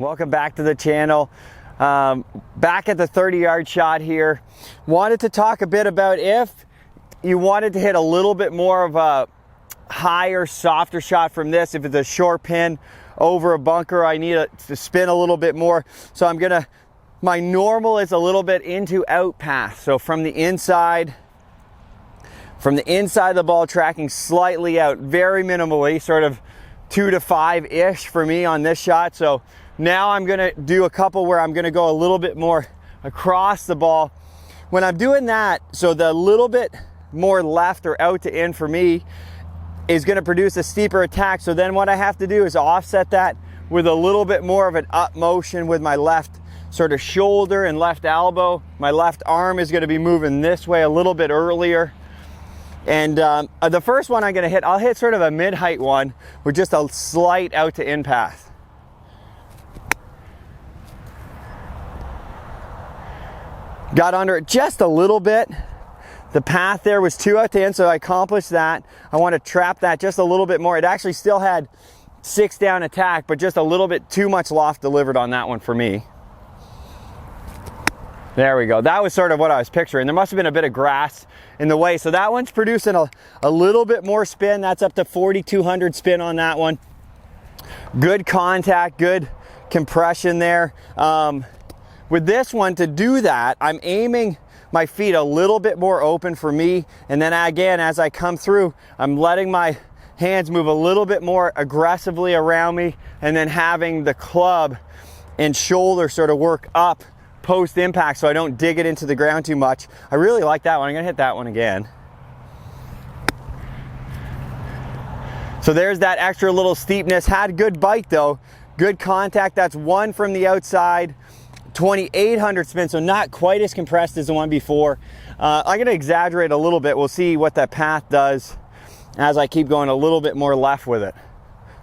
Welcome back to the channel. Back at the 30-yard shot here. Wanted to talk a bit about if you wanted to hit a little bit more of a higher, softer shot from this. If it's a short pin over a bunker, I need to spin a little bit more. So my normal is a little bit into out path. So from the inside of the ball, tracking slightly out, very minimally, sort of 2 to 5-ish for me on this shot. So now I'm gonna do a couple where I'm gonna go a little bit more across the ball. When I'm doing that, so the little bit more left or out to in for me is gonna produce a steeper attack. So then what I have to do is offset that with a little bit more of an up motion with my left sort of shoulder and left elbow. My left arm is gonna be moving this way a little bit earlier. And the first one I'm gonna hit, I'll hit sort of a mid-height one with just a slight out to in path. Got under it just a little bit. The path there was 2 out to in, so I accomplished that. I want to trap that just a little bit more. It actually still had 6 down attack, but just a little bit too much loft delivered on that one for me. There we go. That was sort of what I was picturing. There must have been a bit of grass in the way. So that one's producing a little bit more spin. That's up to 4,200 spin on that one. Good contact, good compression there. With this one, to do that, I'm aiming my feet a little bit more open for me. And then again, as I come through, I'm letting my hands move a little bit more aggressively around me, and then having the club and shoulder sort of work up post impact so I don't dig it into the ground too much. I really like that one. I'm gonna hit that one again. So there's that extra little steepness. Had good bite though, good contact. That's one from the outside. 2,800 spin, so not quite as compressed as the one before. I'm gonna exaggerate a little bit. We'll see what that path does as I keep going a little bit more left with it.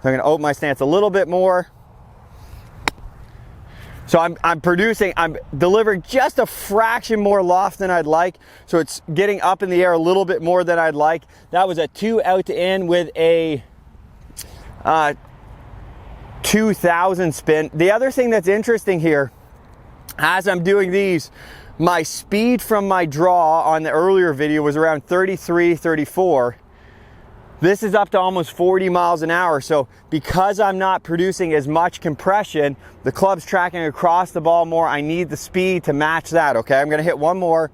So I'm gonna open my stance a little bit more. So I'm delivering just a fraction more loft than I'd like. So it's getting up in the air a little bit more than I'd like. That was a 2 out to in with a 2,000 spin. The other thing that's interesting here, as I'm doing these, my speed from my draw on the earlier video was around 33, 34. This is up to almost 40 miles an hour. So because I'm not producing as much compression, the club's tracking across the ball more. I need the speed to match that, okay? I'm gonna hit one more,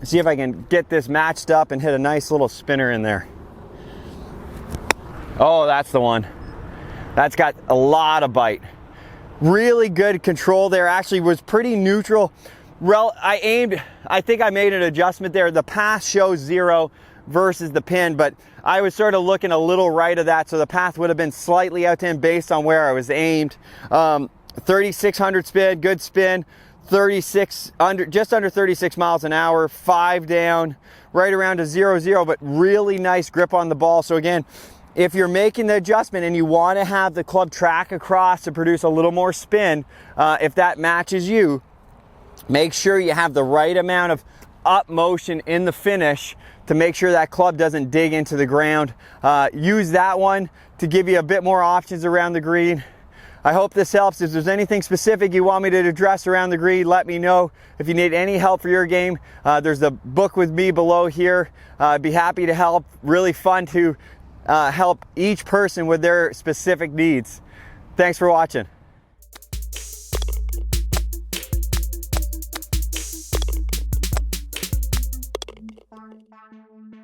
see if I can get this matched up and hit a nice little spinner in there. Oh, that's the one. That's got a lot of bite. Really good control there. Actually was pretty neutral. I think I made an adjustment there. The path shows 0 versus the pin, but I was sort of looking a little right of that, so the path would have been slightly out to in based on where I was aimed. 3,600 spin, good spin. Just under 36 miles an hour, 5 down, right around to 0-0, but really nice grip on the ball. So again, if you're making the adjustment and you want to have the club track across to produce a little more spin, if that matches you, make sure you have the right amount of up motion in the finish to make sure that club doesn't dig into the ground. Use that one to give you a bit more options around the green. I hope this helps. If there's anything specific you want me to address around the green, let me know. If you need any help for your game, there's a book with me below here. I'd be happy to help. Really fun to help each person with their specific needs. Thanks for watching. Bye.